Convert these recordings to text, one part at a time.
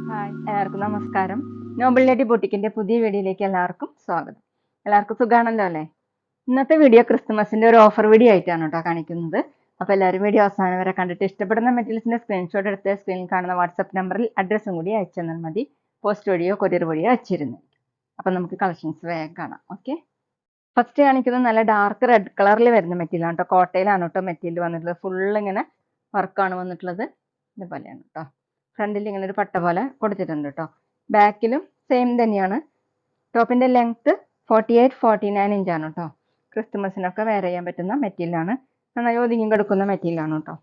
Hi, എല്ലാവർക്കും നമസ്കാരം. Noble lady ബൊട്ടിക്കിന്റെ പുതിയ വീഡിയോയിലേക്ക് എല്ലാവർക്കും സ്വാഗതം. എല്ലാവർക്കും സുഖാണല്ലോ അല്ലേ? ഇന്നത്തെ വീഡിയോ ക്രിസ്മസിന്റെ ഒരു ഓഫർ വീഡിയോ ആയിട്ടാണ് കേട്ടോ കാണിക്കുന്നത്. അപ്പോൾ എല്ലാവരും വീഡിയോ അവസാനം വരെ കണ്ടിട്ട് ഇഷ്ടപ്പെടുന്ന മെറ്റീരിയൽസിന്റെ സ്ക്രീൻഷോട്ട് എടുത്ത് സ്ക്രീനിൽ കാണുന്ന വാട്സ്ആപ്പ് നമ്പറിൽ അഡ്രസ്സും കൂടി അയച്ചു തന്നാൽ മതി. പോസ്റ്റ് വഴിയോ കൊറിയർ വഴിയോ അയച്ചിരുന്നു. അപ്പോൾ നമുക്ക് കളക്ഷൻസ് വേഗം കാണാം. ഓക്കെ, ഫസ്റ്റ് കാണിക്കുന്നത് നല്ല ഡാർക്ക് റെഡ് കളറിൽ വരുന്ന മെറ്റീരിയൽ ആണ് കേട്ടോ. കോട്ടയിലാണ് കേട്ടോ മെറ്റീരിയൽ വന്നിട്ടുള്ളത്. ഫുൾ ഇങ്ങനെ വർക്കാണ് വന്നിട്ടുള്ളത്. ഇതുപോലെയാണ് കേട്ടോ. ഫ്രണ്ടിൽ ഇങ്ങനെ ഒരു പട്ട പോലെ കൊടുത്തിട്ടുണ്ട് കേട്ടോ. ബാക്കിലും സെയിം തന്നെയാണ്. ടോപ്പിന്റെ ലെങ്ത് 48-49 ഇഞ്ചാണ് കേട്ടോ. ക്രിസ്മസിനൊക്കെ വെയർ ചെയ്യാൻ പറ്റുന്ന മെറ്റീരിയലാണ്. നന്നായി ഒതുങ്ങി കിടക്കുന്ന മെറ്റീരിയലാണ് കേട്ടോ.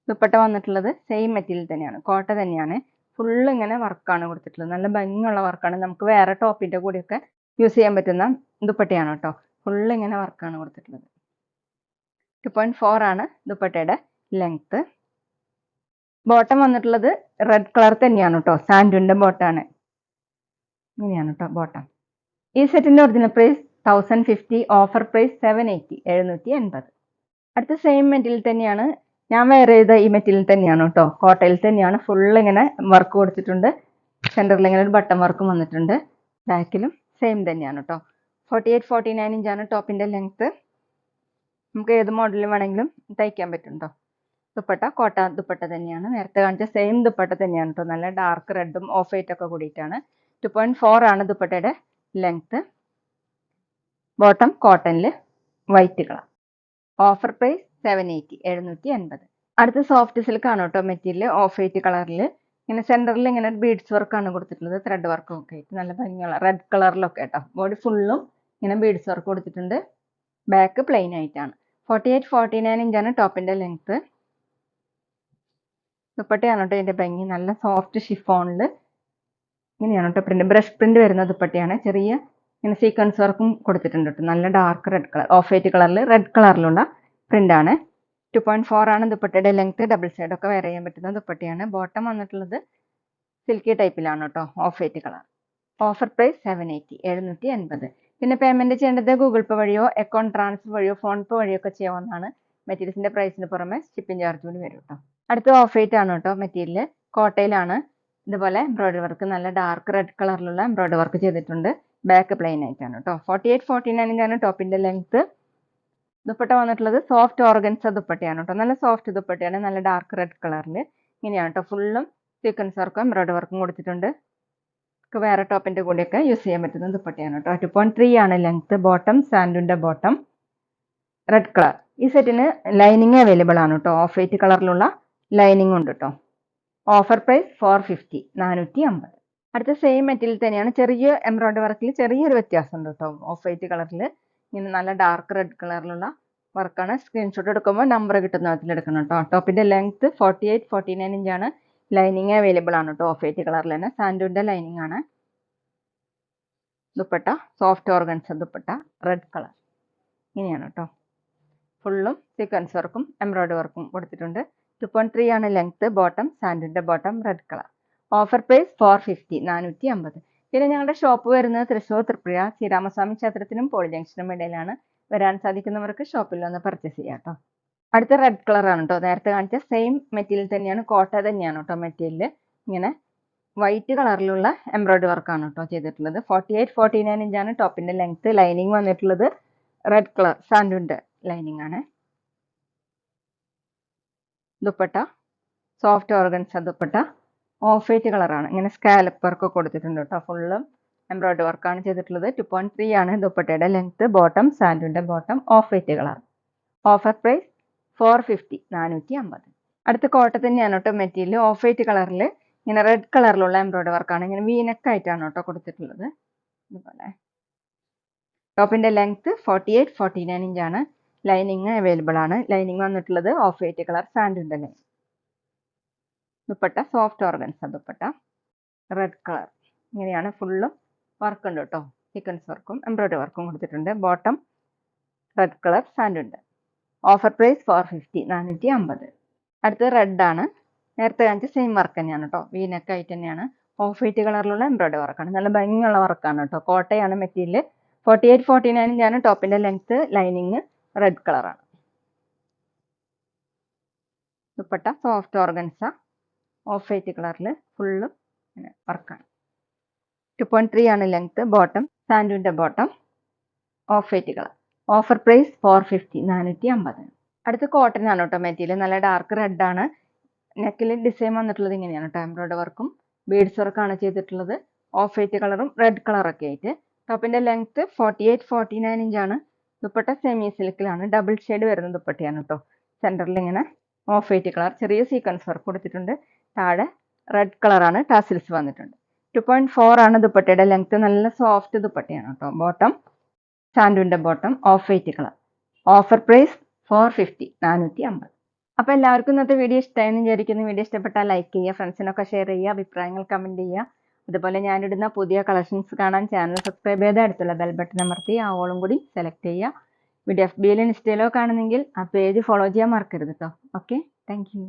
ദുപ്പട്ട വന്നിട്ടുള്ളത് സെയിം മെറ്റീരിയൽ തന്നെയാണ്, കോട്ട തന്നെയാണ്. ഫുൾ ഇങ്ങനെ വർക്കാണ് കൊടുത്തിട്ടുള്ളത്. നല്ല ഭംഗിയുള്ള വർക്കാണ്. നമുക്ക് വേറെ ടോപ്പിന്റെ കൂടെയൊക്കെ യൂസ് ചെയ്യാൻ പറ്റുന്ന ദുപ്പട്ടയാണ് കേട്ടോ. ഫുൾ ഇങ്ങനെ വർക്കാണ് കൊടുത്തിട്ടുള്ളത്. 2.4 ആണ് ദുപ്പട്ടയുടെ ലെങ്ത്. ബോട്ടം വന്നിട്ടുള്ളത് റെഡ് കളർ തന്നെയാണ് കേട്ടോ. സാൻഡുവിന്റെ ബോട്ടാണ്. ഇങ്ങനെയാണ് കേട്ടോ ബോട്ടം. ഈ സെറ്റിന്റെ ഒറിജിനൽ പ്രൈസ് 1050, ഓഫർ പ്രൈസ് 780, 780. അടുത്ത സെയിം മെറ്റീരിയൽ തന്നെയാണ്. ഞാൻ വെയർ ചെയ്ത ഈ മെറ്റീരിയൽ തന്നെയാണ് കേട്ടോ. കോട്ടയിൽ തന്നെയാണ്. ഫുൾ ഇങ്ങനെ വർക്ക് കൊടുത്തിട്ടുണ്ട്. സെന്ററിൽ ഇങ്ങനെ ഒരു ബട്ടൺ വർക്കും വന്നിട്ടുണ്ട്. ബാക്കിലും സെയിം തന്നെയാണ് കേട്ടോ. 48-49 ഇഞ്ചാണ് ടോപ്പിന്റെ ലെങ്ത്. നമുക്ക് ഏത് മോഡലിൽ വേണമെങ്കിലും തയ്ക്കാൻ പറ്റും കേട്ടോ. ദുപ്പട്ട കോട്ട ദുപ്പട്ട തന്നെയാണ്. നേരത്തെ കാണിച്ച സെയിം ദുപ്പട്ട തന്നെയാണ് കേട്ടോ. നല്ല ഡാർക്ക് റെഡും ഓഫ് വൈറ്റ് ഒക്കെ കൂടിയിട്ടാണ്. 2.4 ആണ് ദുപ്പട്ടയുടെ ലെങ്ത്. ബോട്ടം കോട്ടണിൽ വൈറ്റ് കളർ. Offer price 780, 780. അടുത്ത സോഫ്റ്റ് സിൽക്ക് ആണ് കേട്ടോ മെറ്റീരിയൽ. ഓഫ് വൈറ്റ് കളറിൽ ഇങ്ങനെ സെന്ററിൽ ഇങ്ങനെ ബീഡ്സ് വർക്കാണ് കൊടുത്തിട്ടുള്ളത്. ത്രെഡ് വർക്കും ഒക്കെ ആയിട്ട് നല്ല ഭംഗിയുള്ള റെഡ് കളറിലൊക്കെ കേട്ടോ. ബോഡി ഫുള്ളും ഇങ്ങനെ ബീഡ്സ് വർക്ക് കൊടുത്തിട്ടുണ്ട്. ബാക്ക് പ്ലെയിൻ ആയിട്ടാണ്. 48-49 ഇഞ്ചാണ് ടോപ്പിന്റെ ലെങ്ത്. ദുപ്പട്ടയാണ് കേട്ടോ ഇതിന്റെ ഭംഗി. നല്ല സോഫ്റ്റ് ഷിഫോണിൽ ഇങ്ങനെയാണ് കേട്ടോ പ്രിന്റ്. ബ്രഷ് പ്രിന്റ് വരുന്ന ദുപ്പട്ടയാണ്. ചെറിയ ഇങ്ങനെ സീക്വൻസ് വർക്കും കൊടുത്തിട്ടുണ്ട് കേട്ടോ. നല്ല dark red colour, off white കളറിൽ റെഡ് കളറിലുള്ള പ്രിന്റ് ആണ്. 2.4 ആണ് ദുപ്പട്ടയുടെ ലെങ്ത്. ഡബിൾ സൈഡ് ഒക്കെ വെയർ ചെയ്യാൻ പറ്റുന്ന ദുപ്പട്ടയാണ്. ബോട്ടം വന്നിട്ടുള്ളത് സിൽക്കി ടൈപ്പിലാണ് കേട്ടോ. Off white colour. Offer price 780, 780. പിന്നെ പേയ്മെന്റ് ചെയ്യേണ്ടത് ഗൂഗിൾ പേ വഴിയോ അക്കൗണ്ട് ട്രാൻസ്ഫർ വഴിയോ ഫോൺ പേ വഴിയോ ഒക്കെ ചെയ്യാവുന്നതാണ്. മെറ്റീരിയൽസിന്റെ പ്രൈസിന് പുറമെ ഷിപ്പിംഗ് ചാർജ് കൂടി വരും കേട്ടോ. അടുത്ത ഓഫ് വൈറ്റ് ആണ് കേട്ടോ മെറ്റീരിയൽ. കോട്ടയിലാണ്. ഇതുപോലെ എംബ്രോയിഡറി വർക്ക് നല്ല ഡാർക്ക് റെഡ് കളറിലുള്ള എംബ്രോയിഡറി വർക്ക് ചെയ്തിട്ടുണ്ട്. ബാക്ക് പ്ലെയിൻ ആയിട്ടാണ് കേട്ടോ. 48-49 ഇഞ്ചാണ് ടോപ്പിന്റെ ലെങ്ത്. ദുപ്പട്ട വന്നിട്ടുള്ളത് സോഫ്റ്റ് ഓർഗൻസ ദുപ്പട്ടയാണ് കേട്ടോ. നല്ല സോഫ്റ്റ് ദുപ്പട്ടയാണ്. നല്ല ഡാർക്ക് റെഡ് കളറിൽ ഇങ്ങനെയാണ് കേട്ടോ. ഫുള്ളും സീക്വൻസ് വർക്കും എംബ്രോയിഡറി വർക്കും കൊടുത്തിട്ടുണ്ട്. വേറെ ടോപ്പിന്റെ കൂടെയൊക്കെ യൂസ് ചെയ്യാൻ പറ്റുന്ന ദുപ്പട്ടയാണ് കേട്ടോ. 2.3 ആണ് ലെങ്ത്. ബോട്ടം സാൻഡുവിന്റെ ബോട്ടം റെഡ് കളർ. ഈ സെറ്റിന് ലൈനിങ് അവൈലബിൾ ആണ് കേട്ടോ. ഓഫ് വൈറ്റ് കളറിലുള്ള ലൈനിങ് ഉണ്ട് കേട്ടോ. Offer price 450, 450. അടുത്ത സെയിം മെറ്റീരിയൽ തന്നെയാണ്. ചെറിയ എംബ്രോയിഡറി വർക്കിൽ ചെറിയൊരു വ്യത്യാസം ഉണ്ട് കേട്ടോ. ഓഫ് വൈറ്റ് കളറിൽ ഇങ്ങനെ നല്ല ഡാർക്ക് റെഡ് കളറിലുള്ള വർക്കാണ്. സ്ക്രീൻഷോട്ട് എടുക്കുമ്പോൾ നമ്പർ കിട്ടുന്ന വിധത്തിൽ എടുക്കണം കേട്ടോ. ടോപ്പിന്റെ ലെങ്ത് 48-49 ഇഞ്ചാണ്. ലൈനിങ് അവൈലബിൾ ആണ് കേട്ടോ. ഓഫ് വൈറ്റ് കളറിൽ തന്നെ സാൻഡുവിന്റെ ലൈനിങ് ആണ്. Dupatta soft organza dupatta red colour. ഇങ്ങനെയാണ് കേട്ടോ. ഫുള്ളും സീക്വൻസ് വർക്കും എംബ്രോയിഡറി വർക്കും കൊടുത്തിട്ടുണ്ട്. 2.3 ആണ് ലെങ്ത്. ബോട്ടം സാൻഡുവിന്റെ bottom red colour. Offer price 450, 450. പിന്നെ ഞങ്ങളുടെ ഷോപ്പ് വരുന്നത് തൃശ്ശൂർ തൃപ്രിയ ശ്രീരാമസ്വാമി ക്ഷേത്രത്തിനും പോളി ജംഗ്ഷനും ഇടയിലാണ്. വരാൻ സാധിക്കുന്നവർക്ക് ഷോപ്പിൽ വന്ന് പർച്ചേസ് ചെയ്യാം കേട്ടോ. അടുത്ത റെഡ് കളർ ആണ് കേട്ടോ. നേരത്തെ കാണിച്ച സെയിം മെറ്റീരിയൽ തന്നെയാണ്. കോട്ട തന്നെയാണ് കേട്ടോ മെറ്റീരിയൽ. ഇങ്ങനെ വൈറ്റ് കളറിലുള്ള എംബ്രോയിഡറി വർക്കാണ് കേട്ടോ ചെയ്തിട്ടുള്ളത്. 48-49 ഇഞ്ചാണ് ടോപ്പിന്റെ ലെങ്ത്. ലൈനിങ് വന്നിട്ടുള്ളത് റെഡ് കളർ സാൻഡുവിന്റെ ലൈനിങ് ആണ്. Dupatta soft organza dupatta of white കളറാണ്. ഇങ്ങനെ സ്കാലപ്പ് വർക്ക് കൊടുത്തിട്ടുണ്ട് കേട്ടോ. ഫുള്ളും എംബ്രോയിഡറി വർക്കാണ് ചെയ്തിട്ടുള്ളത്. 2.3 ആണ് ദുപ്പട്ടയുടെ ലെങ്ത്. ബോട്ടം സാൻഡുവിന്റെ bottom off white colour. Offer price 450, 450. അടുത്ത കോട്ട തന്നെയാണ് കേട്ടോ മെറ്റീരിയൽ. ഓഫ് വൈറ്റ് കളറിൽ ഇങ്ങനെ റെഡ് കളറിലുള്ള എംബ്രോയിഡറി വർക്കാണ്. ഇങ്ങനെ വീനക്ക് ആയിട്ടാണ് കേട്ടോ കൊടുത്തിട്ടുള്ളത്. ഇതുപോലെ ടോപ്പിന്റെ ലെങ്ത് 48-49 ഇഞ്ചാണ്. ലൈനിങ് അവൈലബിൾ ആണ്. ലൈനിങ് വന്നിട്ടുള്ളത് ഓഫ് വൈറ്റ് കളർ സാൻഡുവിന്റെ line. Dupatta soft organza dupatta red colour. ഇങ്ങനെയാണ് ഫുള്ളും വർക്ക് ഉണ്ട് കേട്ടോ. സീക്വൻസ് വർക്കും എംബ്രോയിഡറി വർക്കും കൊടുത്തിട്ടുണ്ട്. ബോട്ടം റെഡ് കളർ സാൻഡുവിന്റെ. Offer price 450, 450. അടുത്തത് റെഡ് ആണ്. നേരത്തെ കാണിച്ച സെയിം വർക്ക് തന്നെയാണ് കേട്ടോ. വീനക്ക് ആയിട്ട് തന്നെയാണ്. ഓഫ് വൈറ്റ് കളറിലുള്ള എംബ്രോയിഡറി വർക്കാണ്. നല്ല ഭംഗിയുള്ള വർക്കാണ് കേട്ടോ. കോട്ടയാണ് മെറ്റീരിയൽ. 48-49 ഇഞ്ചാണ് ടോപ്പിന്റെ ലെങ്ത്. ലൈനിങ് റെഡ് കളറാണ്. Dupatta soft organza off white കളറിൽ ഫുള്ളും വർക്കാണ്. 2.3 ആണ് ലെങ്ത്. ബോട്ടം സാൻഡൂൻ്റെ bottom off white colour. Offer price 450 450. അടുത്ത കോട്ടൺ ആണ് കേട്ടോ മെറ്റീരിയൽ. നല്ല ഡാർക്ക് റെഡ് ആണ്. നെക്കിൽ ഡിസൈൻ വന്നിട്ടുള്ളത് ഇങ്ങനെയാണ് കേട്ടോ. എംബ്രോയ്ഡറി വർക്കും ബീഡ്സ് വർക്കാണ് ചെയ്തിട്ടുള്ളത്. ഓഫ് വൈറ്റ് കളറും റെഡ് കളറൊക്കെ ആയിട്ട്. ടോപ്പിന്റെ ലെങ്ത് 48-49 ഇഞ്ചാണ്. ദുപ്പട്ട സെമി സിൽക്കിലാണ്. ഡബിൾ ഷെയ്ഡ് വരുന്ന ദുപ്പട്ടയാണ് കേട്ടോ. സെന്ററിൽ ഇങ്ങനെ ഓഫ് വൈറ്റ് കളർ ചെറിയ സീക്വൻസ് വർക്ക് കൊടുത്തിട്ടുണ്ട്. താഴെ റെഡ് കളറാണ് ടാസിൽസ് വന്നിട്ടുണ്ട്. 2.4 ആണ് ദുപ്പട്ടയുടെ ലെങ്ത്. നല്ല സോഫ്റ്റ് ദുപ്പട്ടയാണ് കേട്ടോ. ബോട്ടം സാൻഡൂൻ്റെ bottom off white colour. Offer price 450 450. അപ്പോൾ എല്ലാവർക്കും ഇന്നത്തെ വീഡിയോ ഇഷ്ടമായെന്ന് വിചാരിക്കുന്നു. വീഡിയോ ഇഷ്ടപ്പെട്ടാൽ ലൈക്ക് ചെയ്യുക, ഫ്രണ്ട്സിനൊക്കെ ഷെയർ ചെയ്യുക, അഭിപ്രായങ്ങൾ കമൻറ്റ് ചെയ്യുക. അതുപോലെ ഞാനിടുന്ന പുതിയ കളക്ഷൻസ് കാണാൻ ചാനൽ സബ്സ്ക്രൈബ് ചെയ്ത് അടുത്തുള്ള ബെൽ ബട്ടൺ അമർത്തി ആ ഓളും കൂടി സെലക്ട് ചെയ്യുക. വീഡിയോ FB യിലോ ഇൻസ്റ്റയിലോ കാണുന്നെങ്കിൽ ആ പേജ് ഫോളോ ചെയ്യാൻ മറക്കരുത് കേട്ടോ. Okay, thank you.